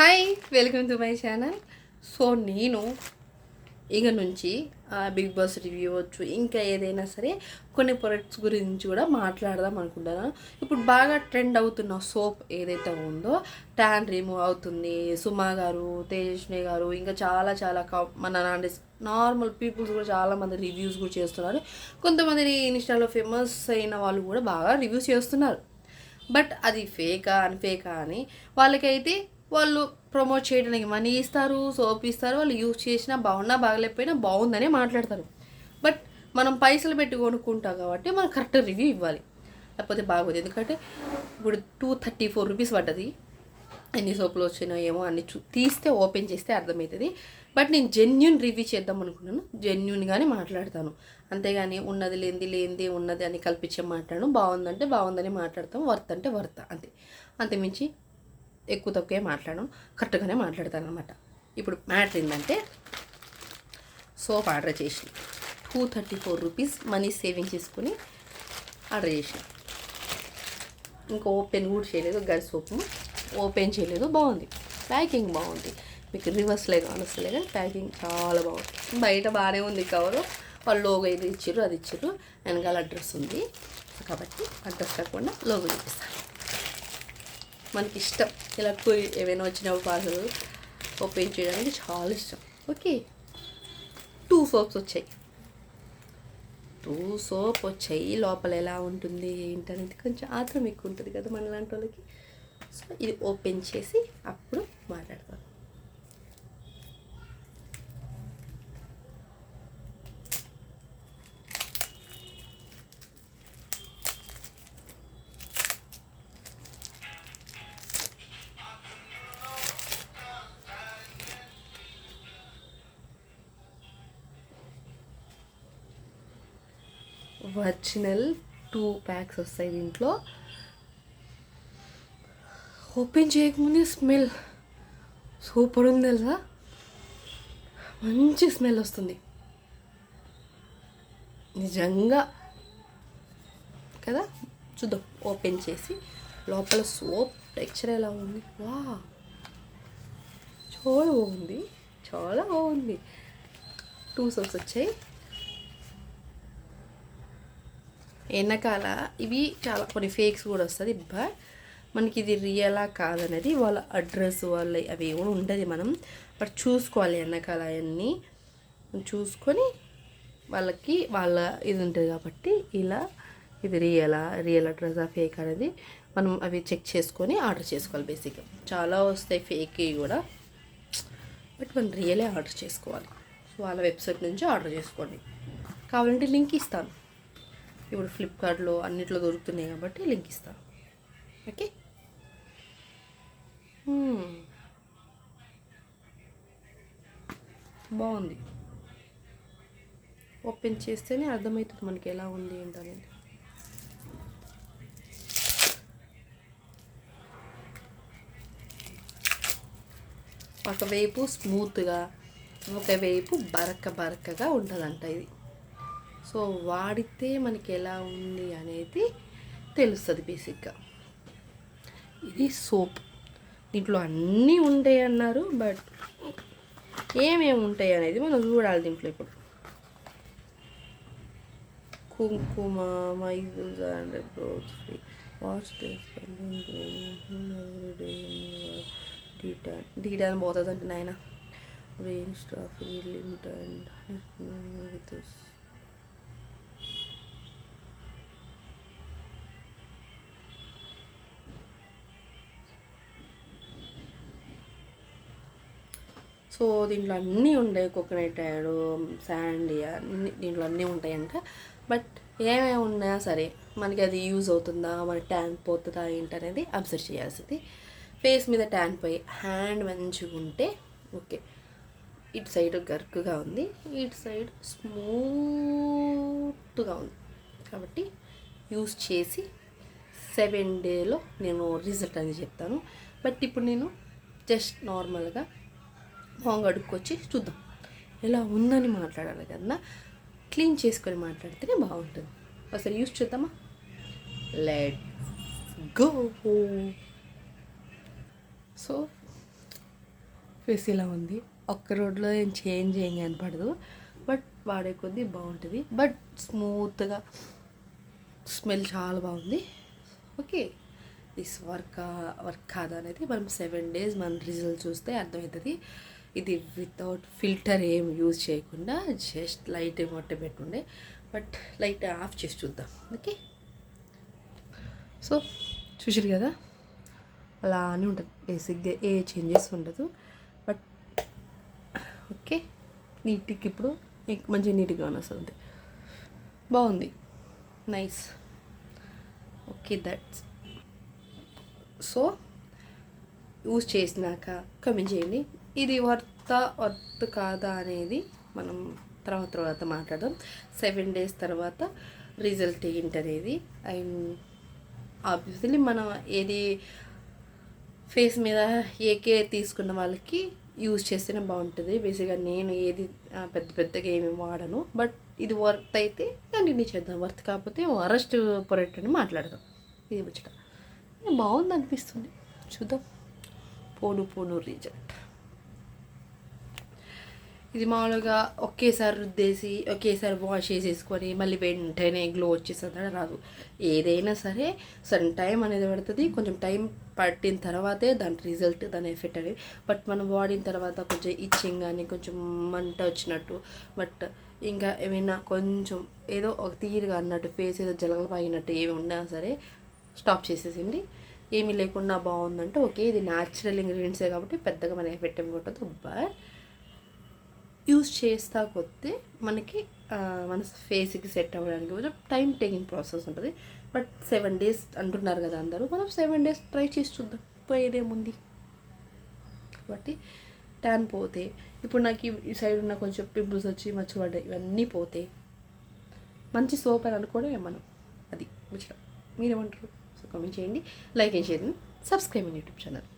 Hi, welcome to my channel. So నేను ఇక నుంచి బిగ్ బాస్ రివ్యూ వచ్చు, ఇంకా ఏదైనా సరే కొన్ని ప్రొడక్ట్స్ గురించి కూడా మాట్లాడదాం అనుకుంటున్నాను. ఇప్పుడు బాగా ట్రెండ్ అవుతున్న సోప్ ఏదైతే ఉందో ట్యాన్ రిమూవ్ అవుతుంది. సుమా గారు, తేజస్విని గారు, ఇంకా చాలా చాలా మన నార్మల్ పీపుల్స్ కూడా చాలామంది రివ్యూస్ కూడా చేస్తున్నారు. కొంతమంది ఇన్స్టాలో ఫేమస్ అయిన వాళ్ళు కూడా బాగా రివ్యూస్ చేస్తున్నారు. బట్ అది ఫేకా అన్ఫేకా అని వాళ్ళకైతే వాళ్ళు ప్రమోట్ చేయడానికి మనీ ఇస్తారు, సోప్ ఇస్తారు. వాళ్ళు యూజ్ చేసినా బాగున్నా బాగలేకపోయినా బాగుందనే మాట్లాడతారు. బట్ మనం పైసలు పెట్టి కొనుక్కుంటాం కాబట్టి మనం కరెక్ట్ రివ్యూ ఇవ్వాలి, లేకపోతే బాగోదు. ఎందుకంటే ఇప్పుడు 234 రూపీస్ పడ్డది. ఎన్ని సోపులు వచ్చినాయో ఏమో అన్ని తీస్తే ఓపెన్ చేస్తే అర్థమవుతుంది. బట్ నేను జెన్యున్ రివ్యూ చేద్దాం అనుకున్నాను, జెన్యున్గానే మాట్లాడతాను. అంతేగాని ఉన్నది లేనిది ఉన్నది అని కల్పించే మాట్లాడను. బాగుందంటే బాగుందని మాట్లాడతాం, వర్త్ అంటే వర్త్, అంతమించి ఎక్కువ తక్కువే మాట్లాడను, కరెక్ట్గానే మాట్లాడతాను అనమాట. ఇప్పుడు మ్యాటర్ ఏంటంటే సోప్ ఆర్డర్ చేసి 234 రూపీస్ మనీ సేవింగ్ చేసుకుని ఆర్డర్ చేసిన. ఇంకా ఓపెన్ కూడా చేయలేదు, గడి సోపు ఓపెన్ చేయలేదు. బాగుంది, ప్యాకింగ్ బాగుంది. మీకు రివర్స్లే కానొస్తలే కానీ ప్యాకింగ్ చాలా బాగుంది. బయట బాగానే ఉంది కవరు, వాళ్ళు లోగో ఇది ఇచ్చారు, అది ఇచ్చారు, వెనకాల అడ్రస్ ఉంది. కాబట్టి అడ్రస్ కాకుండా లోగో చూపిస్తాను. మనకి ఇష్టం ఇలా ఏమైనా వచ్చినప్పుడు పార్సల్ ఓపెన్ చేయడానికి చాలా ఇష్టం. ఓకే, 2 సోప్స్ వచ్చాయి. 2 సోప్ వచ్చాయి. లోపల ఎలా ఉంటుంది ఏంటనేది కొంచెం ఆత్రం ఎక్కువ ఉంటుంది కదా మన లాంటి వాళ్ళకి. సో ఇది ఓపెన్ చేసి అప్పుడు మాట్లాడతాను. ఒరిజినల్ 2 ప్యాక్స్ వస్తాయి దీంట్లో. ఓపెన్ చేయకముందే స్మెల్ సూపర్ ఉంది తెలుసా, మంచి స్మెల్ వస్తుంది నిజంగా కదా. చూద్దాం ఓపెన్ చేసి లోపల సోప్ టెక్స్చర్ ఎలా ఉంది. వా, చాలా బాగుంది, చాలా బాగుంది. 2 సోప్స్ వచ్చాయి. వెనకాల ఇవి చాలా కొన్ని ఫేక్స్ కూడా వస్తుంది. బట్ మనకి ఇది రియలా కాదనేది వాళ్ళ అడ్రస్ వాళ్ళ అవి కూడా ఉంటుంది. మనం బట్ చూసుకోవాలి వెనకాల అవన్నీ చూసుకొని వాళ్ళకి వాళ్ళ ఇది ఉంటుంది. కాబట్టి ఇలా ఇది రియల్ అడ్రస్ ఫేక్ అనేది మనం అవి చెక్ చేసుకొని ఆర్డర్ చేసుకోవాలి. బేసిక్గా చాలా వస్తాయి ఫేక్ కూడా, బట్ మనం రియలే ఆర్డర్ చేసుకోవాలి. సో వాళ్ళ వెబ్సైట్ నుంచి ఆర్డర్ చేసుకోండి. కావాలంటే లింక్ ఇస్తాను. ఇప్పుడు ఫ్లిప్కార్ట్లో అన్నిట్లో దొరుకుతున్నాయి కాబట్టి లింక్ ఇస్తాను. ఓకే, బాగుంది. ఓపెన్ చేస్తేనే అర్థమవుతుంది మనకి ఎలా ఉంది ఏంటనేది. ఒకవైపు స్మూత్గా, ఒకవైపు బరకగా ఉంటుందంట ఇది. సో వాడితే మనకి ఎలా ఉంది అనేది తెలుస్తుంది బేసిక్గా. ఇది సోప్, దీంట్లో అన్నీ ఉంటాయి అన్నారు. బట్ ఏమేమి ఉంటాయి అనేది మనం చూడాలి. దీంట్లో ఇప్పుడు కుంకుమ, మైజూస్ అండ్ వాచ్ డీటాన్ పోతుందంటే నాయన rain staff limited with. So దీంట్లో అన్నీ ఉంటాయి, కోకోనట్ యాడ్, శాండీ, అన్నీ దీంట్లో అన్నీ ఉంటాయంట. బట్ ఏమేమి ఉన్నా సరే మనకి అది యూజ్ అవుతుందా, మన ట్యాన్ పోతుందా ఏంటనేది అబ్జర్వ్ చేయాల్సింది. ఫేస్ మీద ట్యాన్ పోయి హ్యాండ్ మంచిగా ఉంటే ఓకే. ఇటు సైడ్ గరుకుగా ఉంది, ఇటు సైడ్ స్మూత్గా ఉంది. కాబట్టి యూజ్ చేసి 7 డేలో నేను రిజల్ట్ అనేది చెప్తాను. బట్ ఇప్పుడు నేను జస్ట్ నార్మల్గా మొహం అడుక్కొచ్చి చూద్దాం ఎలా ఉందని మాట్లాడాలి కదా. క్లీన్ చేసుకొని మాట్లాడితేనే బాగుంటుంది. ఒకసారి యూస్ చూద్దామా. Let's go. సో ఫేస్ ఇలా ఉంది. ఒక్క రోడ్లో ఏం చేంజ్ ఏం కనపడదు, బట్ వాడే కొద్దీ బాగుంటుంది. బట్ స్మూత్గా స్మెల్ చాలా బాగుంది. ఓకే, దిస్ వర్క్ కాదా అనేది మనం 7 days మన రిజల్ట్ చూస్తే అర్థమవుతుంది. ఇది వితౌట్ ఫిల్టర్ ఏం యూజ్ చేయకుండా జస్ట్ లైట్ మొట్ట పెట్టుండే, బట్ లైట్ ఆఫ్ చేసి చూద్దాం. ఓకే, సో చూసారు కదా, అలానే ఉంటుంది బేసిక్గా, ఏ చేంజెస్ ఉండదు. బట్ ఓకే, నీట్కి ఇప్పుడు మంచిగా నీట్గా వస్తుంది, బాగుంది, nice. Okay, that's so use చేసినాక కమెంట్ చేయండి. ఇది వర్త్ కాదా అనేది మనం తర్వాత మాట్లాడదాం. 7 days తర్వాత రిజల్ట్ ఏంటి అనేది. అండ్ ఆబ్వియస్లీ మనం ఏది ఫేస్ మీద ఏ కేర్ తీసుకున్న వాళ్ళకి యూజ్ చేస్తేనే బాగుంటుంది. బేసిక్గా నేను ఏది పెద్దగా ఏమి వాడను, బట్ ఇది వర్త్ అయితే కంటిన్యూ చేద్దాం, వర్త్ కాకపోతే వరస్ట్ ప్రొడక్ట్ అని మాట్లాడదాం. ఇది ముచ్చట బాగుంది అనిపిస్తుంది, చూద్దాం. పోను రిజల్ట్ ఇది మామూలుగా ఒకేసారి రుద్దేసి ఒకేసారి వాష్ చేసేసుకొని మళ్ళీ వెంటనే గ్లో వచ్చేస్తుంది రాదు. ఏదైనా సరే సడన్ టైం అనేది పడుతుంది, కొంచెం టైం పట్టిన తర్వాతే దాని రిజల్ట్, దాని ఎఫెక్ట్ అనేది. బట్ మనం వాడిన తర్వాత కొంచెం ఇచ్చింగ్ కానీ కొంచెం మంట వచ్చినట్టు, బట్ ఇంకా ఏమైనా కొంచెం ఏదో ఒక తీరుగా అన్నట్టు ఫేస్ ఏదో జలగలు పాగినట్టు ఏమి ఉన్నా సరే స్టాప్ చేసేసింది. ఏమీ లేకుండా బాగుందంటే ఓకే, ఇది న్యాచురల్ ఇంగ్రీడియంట్సే కాబట్టి పెద్దగా మన ఎఫెక్ట్ ఏమి కొట్టదు. బట్ యూజ్ చేస్తా కొద్దీ మనకి మన ఫేస్కి సెట్ అవ్వడానికి కొంచెం టైం టేకింగ్ ప్రాసెస్ ఉంటుంది. బట్ 7 days అంటున్నారు కదా అందరూ, మనం 7 days ట్రై చేసి చూద్దాం, పోయేదేముంది. కాబట్టి ట్యాన్ పోతే, ఇప్పుడు నాకు ఈ సైడ్ ఉన్న కొంచెం పింపుల్స్ వచ్చి మచ్చబడ్డాయి, ఇవన్నీ పోతే మంచి సోప్ అని అనుకోవడమే మనం. అది ముచ్చట. మీరేమంటారు? సో కామెంట్ చేయండి, లైక్ చేయండి, సబ్స్క్రైబ్ యూట్యూబ్ ఛానల్.